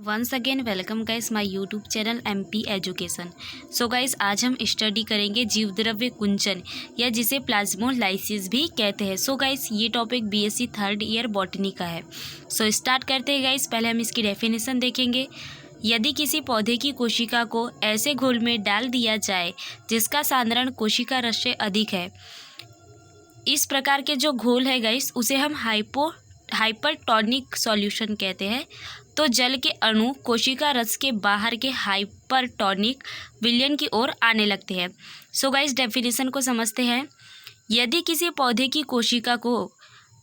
Once again welcome guys my YouTube channel MP education. So guys आज हम study करेंगे जीवद्रव्य कुंचन या जिसे प्लाज्मोलाइसिस भी कहते हैं। सो गाइस ये topic BSc third year botany का है। सो स्टार्ट करते हैं गाइस। पहले हम इसकी डेफिनेशन देखेंगे। यदि किसी पौधे की कोशिका को ऐसे घोल में डाल दिया जाए जिसका सांद्रण कोशिका रस से अधिक है, इस प्रकार के जो घोल है गाइस उसे हम हाइपरटोनिक सॉल्यूशन कहते हैं। तो जल के अणु कोशिका रस के बाहर के हाइपरटोनिक विलयन की ओर आने लगते हैं। सो गाइस डेफिनेशन को समझते हैं। यदि किसी पौधे की कोशिका को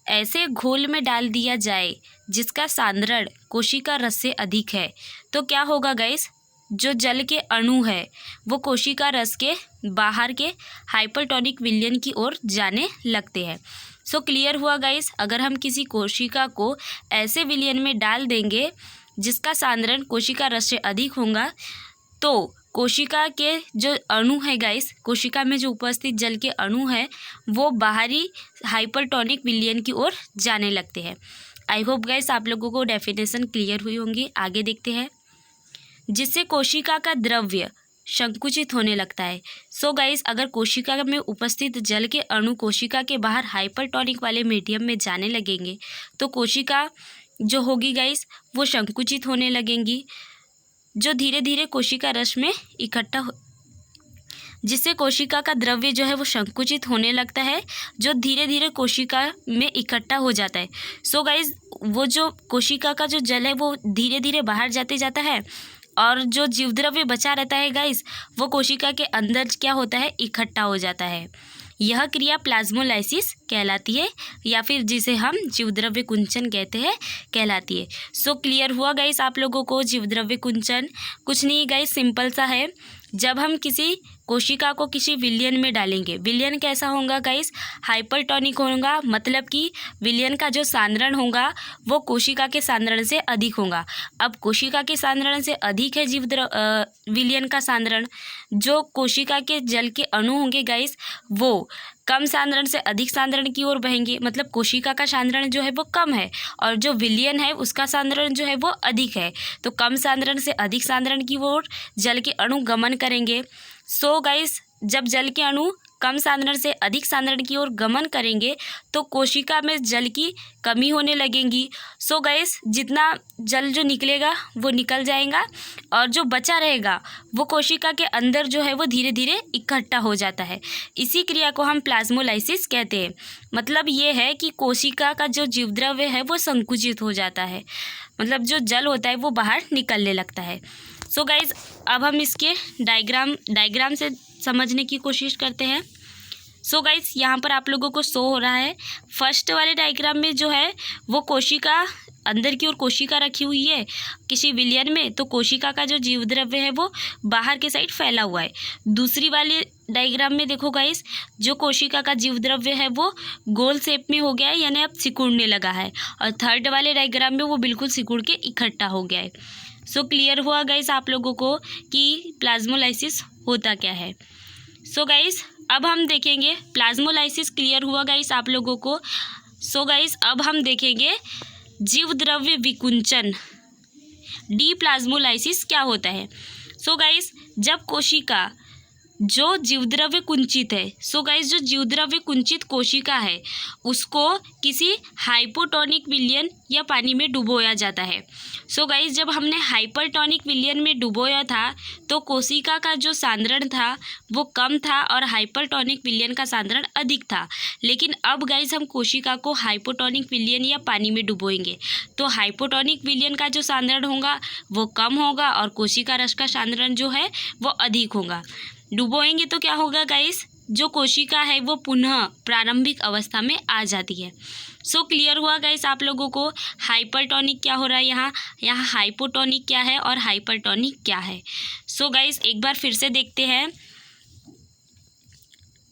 ऐसे घोल में डाल दिया जाए जिसका सांद्रण कोशिका रस से अधिक है, तो क्या होगा गाइस, जो जल के अणु है वो कोशिका रस के बाहर के हाइपरटोनिक विलयन की ओर जाने लगते हैं। सो क्लियर हुआ गाइस। अगर हम किसी कोशिका को ऐसे विलयन में डाल देंगे जिसका सांद्रण कोशिका रस से अधिक होगा, तो कोशिका के जो अणु है गाइस, कोशिका में जो उपस्थित जल के अणु है वो बाहरी हाइपरटोनिक विलयन की ओर जाने लगते हैं। आई होप गाइस आप लोगों को डेफिनेशन क्लियर हुई होंगी। आगे देखते हैं। जिससे कोशिका का द्रव्य संकुचित होने लगता है। सो गाइस अगर कोशिका में उपस्थित जल के अणु कोशिका के बाहर हाइपरटोनिक वाले मीडियम में जाने लगेंगे तो कोशिका जो होगी गाइस वो संकुचित होने लगेंगी, जो धीरे धीरे कोशिका रस में इकट्ठा जिससे कोशिका का द्रव्य जो है वो संकुचित होने लगता है, जो धीरे धीरे कोशिका में इकट्ठा हो जाता है। सो गाइस वो जो कोशिका का जो जल है वो धीरे धीरे बाहर जाते जाता है और जो जीवद्रव्य बचा रहता है गाइस वो कोशिका के अंदर क्या होता है, इकट्ठा हो जाता है। यह क्रिया प्लाज्मोलाइसिस कहलाती है या फिर जिसे हम जीवद्रव्य कुंचन कहते हैं कहलाती है। सो क्लियर हुआ गाइस आप लोगों को। जीवद्रव्य कुंचन कुछ नहीं गाइस, सिंपल सा है। जब हम किसी कोशिका को किसी विलयन में डालेंगे, विलयन कैसा होगा गाइस, हाइपरटोनिक होगा, मतलब कि विलयन का जो सांद्रण होगा वो कोशिका के सांद्रण से अधिक होगा। अब कोशिका के सांद्रण से अधिक है विलयन का सांद्रण, जो कोशिका के जल के अणु होंगे गाइस वो कम सांद्रण से अधिक सांद्रण की ओर बहेंगे, मतलब कोशिका का सांद्रण जो है वो कम है और जो विलयन है उसका सांद्रण जो है वो अधिक है। तो कम सांद्रण से अधिक सांद्रण की ओर जल के अणु गमन करेंगे। सो गाइस जब जल के अणु कम सांद्रण से अधिक सांद्रण की ओर गमन करेंगे तो कोशिका में जल की कमी होने लगेगी। सो गाइस जितना जल जो निकलेगा वो निकल जाएगा और जो बचा रहेगा वो कोशिका के अंदर जो है वो धीरे धीरे इकट्ठा हो जाता है। इसी क्रिया को हम प्लाज्मोलाइसिस कहते हैं। मतलब ये है कि कोशिका का जो जीवद्रव्य है वो संकुचित हो जाता है, मतलब जो जल होता है वो बाहर निकलने लगता है। सो गाइज अब हम इसके डायग्राम से समझने की कोशिश करते हैं। सो गाइज यहाँ पर आप लोगों को शो हो रहा है। फर्स्ट वाले डायग्राम में जो है वो कोशिका अंदर की ओर कोशिका रखी हुई है किसी विलयन में, तो कोशिका का जो जीवद्रव्य है वो बाहर के साइड फैला हुआ है। दूसरी वाले डायग्राम में देखो गाइस, जो कोशिका का जीवद्रव्य है वो गोल शेप में हो गया है, यानी अब सिकुड़ने लगा है, और थर्ड वाले डायग्राम में वो बिल्कुल सिकुड़ के इकट्ठा हो गया है। सो क्लियर हुआ गाइस आप लोगों को कि प्लाज्मोलाइसिस होता क्या है। सो गाइस अब हम देखेंगे प्लाज्मोलाइसिस क्लियर हुआ गाइस आप लोगों को। सो गाइस अब हम देखेंगे जीवद्रव्य विकुंचन, डीप्लाज्मोलाइसिस क्या होता है। सो गाइस जब कोशिका जो जीवद्रव्य कुंचित है, सो गाइस जो जीवद्रव्य कुंचित कोशिका है उसको किसी हाइपोटोनिक विलयन या पानी में डुबोया जाता है। सो गाइस जब हमने हाइपरटोनिक विलयन में डुबोया था तो कोशिका का जो सांद्रण था वो कम था और हाइपरटोनिक विलयन का सांद्रण अधिक था। लेकिन अब गाइस हम कोशिका को हाइपोटोनिक विलयन या पानी में डुबोएंगे तो हाइपोटोनिक विलयन का जो सांद्रण होगा वो कम होगा और कोशिका रस का सांद्रण जो है वो अधिक होगा। डुबोएंगे तो क्या होगा गाइस, जो कोशिका है वो पुनः प्रारंभिक अवस्था में आ जाती है। सो क्लियर हुआ गाइस आप लोगों को हाइपरटोनिक क्या हो रहा है, यहाँ हाइपोटोनिक क्या है और हाइपरटोनिक क्या है। सो गाइस एक बार फिर से देखते हैं।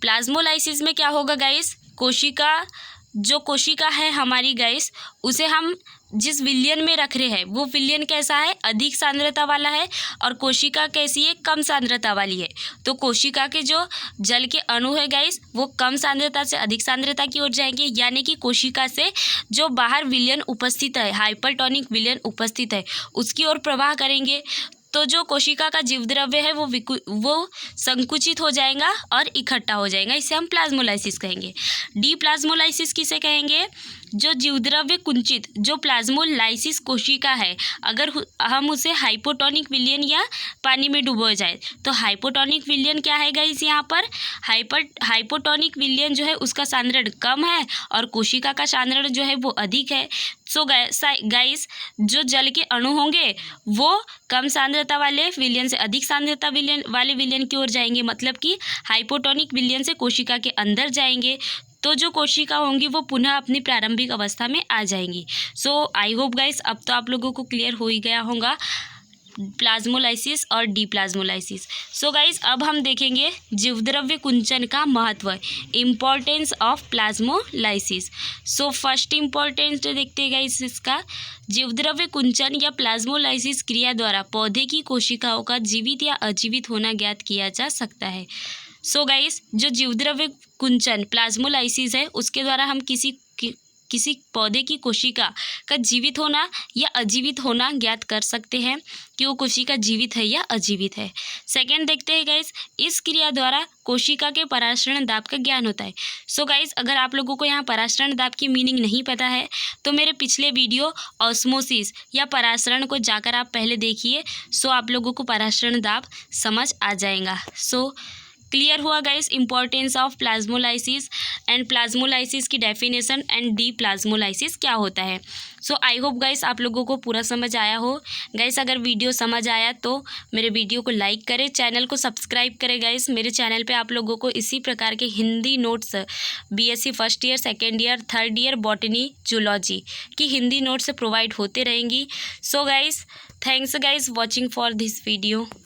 प्लाज्मोलाइसिस में क्या होगा गाइस, कोशिका है हमारी गाइस, उसे हम जिस विलयन में रख रहे हैं वो विलयन कैसा है, अधिक सांद्रता वाला है, और कोशिका कैसी है, कम सांद्रता वाली है। तो कोशिका के जो जल के अणु है गाइस वो कम सांद्रता से अधिक सांद्रता की ओर जाएंगे, यानी कि कोशिका से जो बाहर विलयन उपस्थित है, हाइपरटोनिक विलयन उपस्थित है, उसकी ओर प्रवाह करेंगे। तो जो कोशिका का जीवद्रव्य है वो संकुचित हो जाएगा और इकट्ठा हो जाएगा, इसे हम प्लाज्मोलाइसिस कहेंगे। डीप्लाज्मोलाइसिस किसे कहेंगे, जो जीवद्रव्य कुंचित जो प्लाज्मोलाइसिस कोशिका है, अगर हम उसे हाइपोटोनिक विलयन या पानी में डुबो जाए तो हाइपोटोनिक विलयन क्या है गाइस, यहाँ पर हाइपोटोनिक विलयन जो है उसका सांद्रण कम है और कोशिका का सांद्रण जो है वो अधिक है। सो गाइस जो जल के अणु होंगे वो कम सांद्रता वाले विलयन से अधिक सांद्रता वाले विलयन की ओर जाएंगे, मतलब कि हाइपोटोनिक विलयन से कोशिका के अंदर जाएंगे। तो जो कोशिका होंगी वो पुनः अपनी प्रारंभिक अवस्था में आ जाएंगी। सो आई होप गाइस अब तो आप लोगों को क्लियर हो ही गया होगा प्लाज्मोलाइसिस और डीप्लाज्मोलाइसिस। सो गाइस अब हम देखेंगे जीवद्रव्य कुंचन का महत्व, importance of plasmolysis. So first importance देखते हैं गाइस इसका, जीवद्रव्य कुंचन या प्लाज्मोलाइसिस क्रिया द्वारा पौधे की कोशिकाओं का जीवित या अजीवित होना ज्ञात किया जा सकता है। सो गाइस जो जीवद्रव्य कुंचन प्लाज्मोलाइसिस है उसके द्वारा हम किसी पौधे की कोशिका का जीवित होना या अजीवित होना ज्ञात कर सकते हैं कि वो कोशिका जीवित है या अजीवित है। सेकंड देखते हैं गाइस, इस क्रिया द्वारा कोशिका के परासरण दाब का ज्ञान होता है। सो गाइस अगर आप लोगों को यहाँ परासरण दाब की मीनिंग नहीं पता है तो मेरे पिछले वीडियो ऑस्मोसिस या परासरण को जाकर आप पहले देखिए, सो आप लोगों को परासरण दाब समझ आ जाएगा। सो क्लियर हुआ guys importance of plasmolysis and plasmolysis की डेफिनेशन एंड डीप्लाज्मोलाइसिस क्या होता है। सो आई होप गाइस आप लोगों को पूरा समझ आया हो। गाइस अगर वीडियो समझ आया तो मेरे वीडियो को लाइक करें, चैनल को सब्सक्राइब करें। गाइस मेरे चैनल पे आप लोगों को इसी प्रकार के Hindi notes BSc first year, second year, third year botany, zoology की हिंदी नोट्स प्रोवाइड होते रहेंगी। So guys thanks guys watching for this video.